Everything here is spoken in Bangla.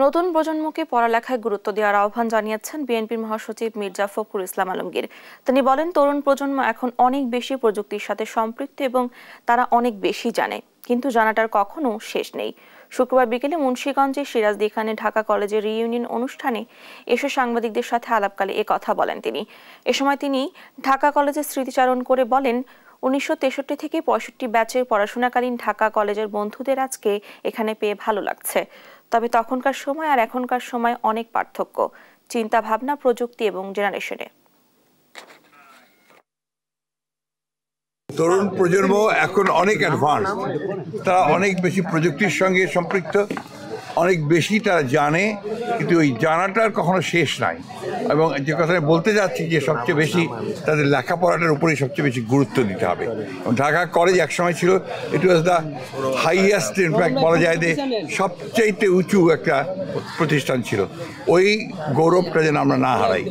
নতুন প্রজন্মকে পড়ালেখায় গুরুত্ব দেওয়ার আহ্বান জানিয়েছেন বিএনপির মহাসচিব মির্জা ফখরুল ইসলাম আলমগীর। তিনি বলেন, তরুণ প্রজন্ম এখন অনেক বেশি প্রযুক্তির সাথে সম্পৃক্ত এবং তারা অনেক বেশি জানে, কিন্তু জানাটার কখনো শেষ নেই। শুক্রবার বিকেলে মুন্সিগঞ্জের সিরাজদিখানে ঢাকা কলেজের রিইউনিয়ন অনুষ্ঠানে এসে সাংবাদিকদের সাথে আলাপকালে এ কথা বলেন তিনি। এ সময় তিনি ঢাকা কলেজের স্মৃতিচারণ করে বলেন, 1963 থেকে 65 ব্যাচের পড়াশোনাকালীন ঢাকা কলেজের বন্ধুদের আজকে এখানে পেয়ে ভালো লাগছে। তবে তখনকার সময় আর এখনকার সময় অনেক পার্থক্য, চিন্তা ভাবনা, প্রযুক্তি এবং জেনারেশনে। তরুণ প্রজন্ম এখন অনেক অ্যাডভান্স, তারা অনেক বেশি প্রযুক্তির সঙ্গে সম্পৃক্ত, অনেক বেশি তারা জানে, কিন্তু ওই জানাটার কখনো শেষ নাই। এবং যে কথা আমি বলতে যাচ্ছি যে সবচেয়ে বেশি তাদের লেখাপড়াটার উপরেই সবচেয়ে বেশি গুরুত্ব দিতে হবে। ঢাকা কলেজ একসময় ছিল, ইট ওয়াজ দ্য হাইয়েস্ট, ইনফ্যাক্ট বলা যায় যে সবচাইতে উঁচু একটা প্রতিষ্ঠান ছিল। ওই গৌরবটা যেন আমরা না হারাই।